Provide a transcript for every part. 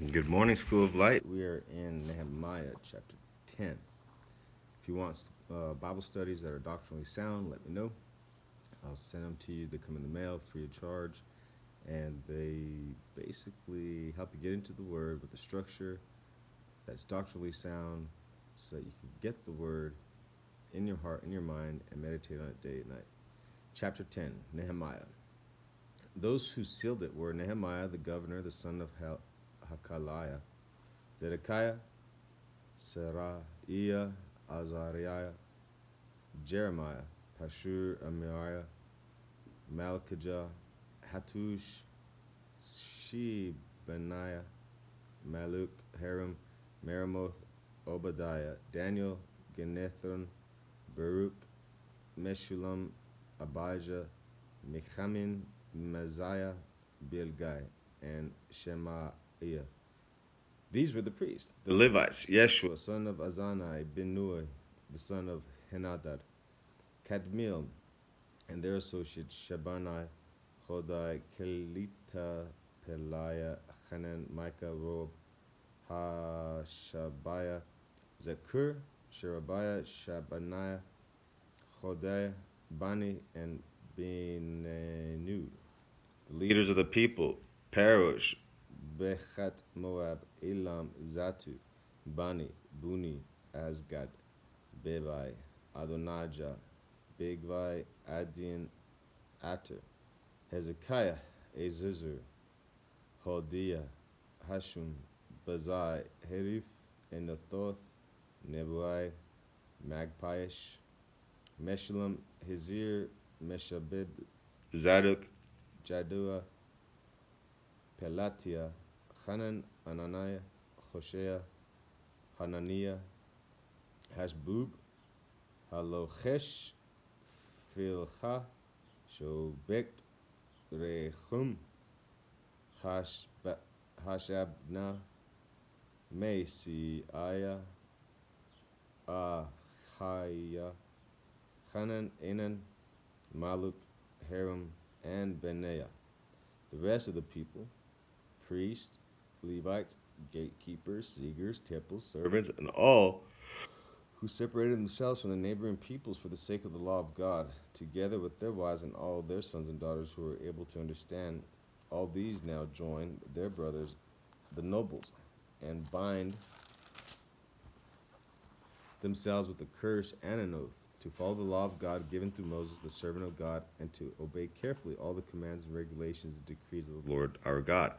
Good morning, School of Light. We are in Nehemiah chapter 10. If you want Bible studies that are doctrinally sound, let me know. I'll send them to you. They come in the mail free of charge. And they basically help you get into the Word with a structure that's doctrinally sound so that you can get the Word in your heart, in your mind, and meditate on it day and night. Chapter 10, Nehemiah. Those who sealed it were Nehemiah, the governor, the son of Hakaliah, Zedekiah, Seraiah, Azariah, Jeremiah, Pashur, Amariah, Malchijah, Hattush, Shebaniah, Maluk, Haram, Meremoth, Obadiah, Daniel, Ginethon, Baruch, Meshullam, Abijah, Mechamin, Messiah, Bilgai, and Shemaiah. These were the priests. The Levites, Yeshua, son of Azanai, bin Nui, the son of Henadad, Kadmiel, and their associates Shabanai, Chodai, Kelita, Peliah, Hanan, Micah, Rob, Hashabiah, Zakur, Sherebiah, Shabaniah, Chodai, Bani, and Benenu. The leaders of the people, Parosh, Bechat Moab, Elam, Zatu, Bani, Buni, Asgad, Bebai, Adonijah, Bigvai, Adin, Ater, Hezekiah, Ezuzur, Hodiah, Hashum, Bazai, Herif, Enathoth, Nebuai, Magpiesh, Meshullam, Hezir, Meshabib, Zadok, Jadua, Pelatiah, Hanan, Ananiah, Hoshea, Hananiah, Hashbub, Halochesh, Philcha, Shobek, Rechum, Hashabna, Mesiah, Ahaya, Hanan, Enan, Maluk, Haram, and Benaiah. The rest of the people, priests, Levites, gatekeepers, seekers, temple servants, and all who separated themselves from the neighboring peoples for the sake of the law of God, together with their wives and all their sons and daughters who were able to understand, all these now join their brothers, the nobles, and bind themselves with a curse and an oath, to follow the law of God given through Moses, the servant of God, and to obey carefully all the commands and regulations and decrees of the Lord our God.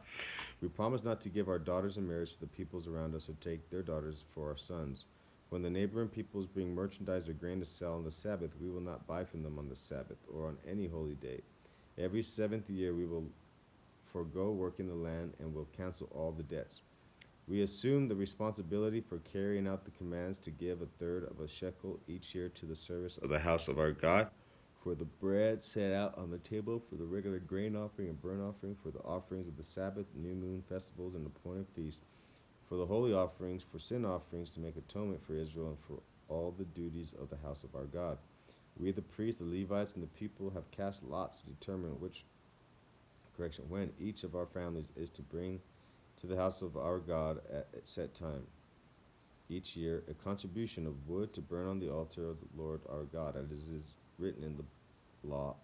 We promise not to give our daughters in marriage to the peoples around us or take their daughters for our sons. When the neighboring peoples bring merchandise or grain to sell on the Sabbath, we will not buy from them on the Sabbath or on any holy day. Every 7th year we will forego working the land and will cancel all the debts. We assume the responsibility for carrying out the commands to give a third of a shekel each year to the service of the house of our God, for the bread set out on the table, for the regular grain offering and burnt offering, for the offerings of the Sabbath, new moon festivals, and appointed feasts, for the holy offerings, for sin offerings, to make atonement for Israel, and for all the duties of the house of our God. We, the priests, the Levites, and the people have cast lots to determine when each of our families is to bring to the house of our God at a set time each year a contribution of wood to burn on the altar of the Lord our God, as is written in the law.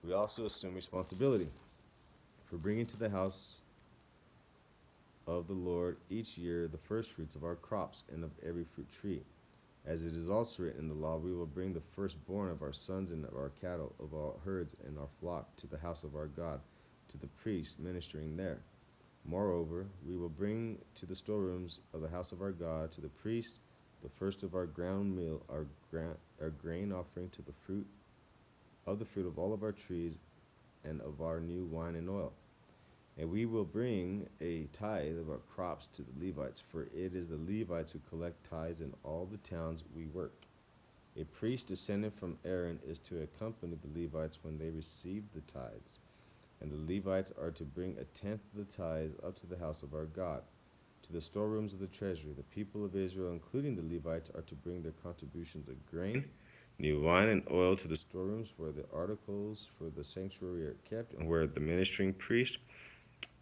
We also assume responsibility for bringing to the house of the Lord each year the first fruits of our crops and of every fruit tree. As it is also written in the law, we will bring the firstborn of our sons and of our cattle, of our herds and our flock, to the house of our God, to the priest ministering there. Moreover, we will bring to the storerooms of the house of our God, to the priest, the first of our ground meal, our grain offering, to the fruit of all of our trees, and of our new wine and oil. And we will bring a tithe of our crops to the Levites, for it is the Levites who collect tithes in all the towns we work. A priest descended from Aaron is to accompany the Levites when they receive the tithes. And the Levites are to bring a tenth of the tithes up to the house of our God, to the storerooms of the treasury. The people of Israel, including the Levites, are to bring their contributions of grain, new wine, and oil to the storerooms where the articles for the sanctuary are kept, and where the ministering priest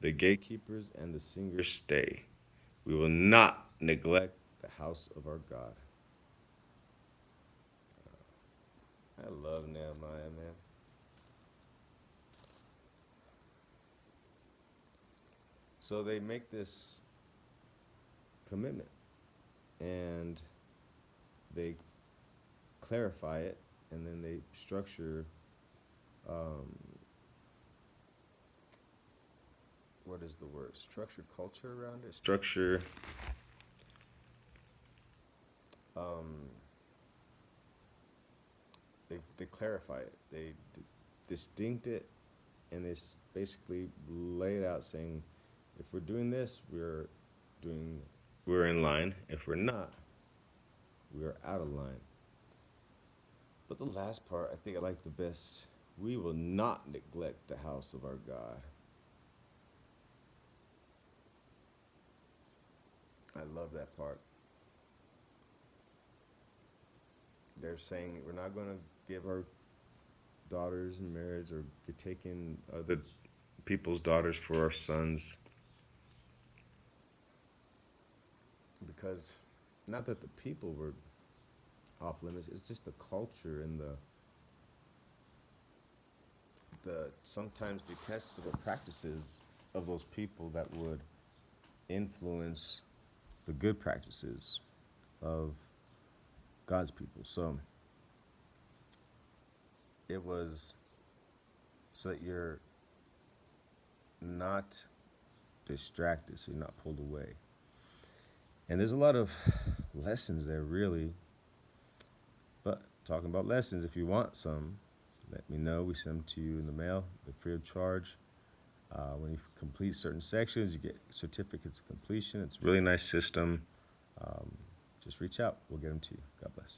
The gatekeepers and the singers stay. We will not neglect the house of our God. I love Nehemiah, man. So they make this commitment and they clarify it, and then they structure um, what is the word? Structure culture around it. Structure. Um, they clarify it. They distinct it, and they basically lay it out, saying, if we're doing this, we're in line. If we're not, we are out of line. But the last part, I think I like the best. We will not neglect the house of our God. I love that part. They're saying we're not going to give our daughters in marriage or get taken other people's daughters for our sons, because not that the people were off limits, it's just the culture and the sometimes detestable practices of those people that would influence the good practices of God's people. So it was so that you're not distracted, so you're not pulled away. And there's a lot of lessons there, really. But talking about lessons, if you want some, let me know. We send them to you in the mail. They're free of charge. When you complete certain sections, you get certificates of completion. It's a really nice system. Just reach out. We'll get them to you. God bless.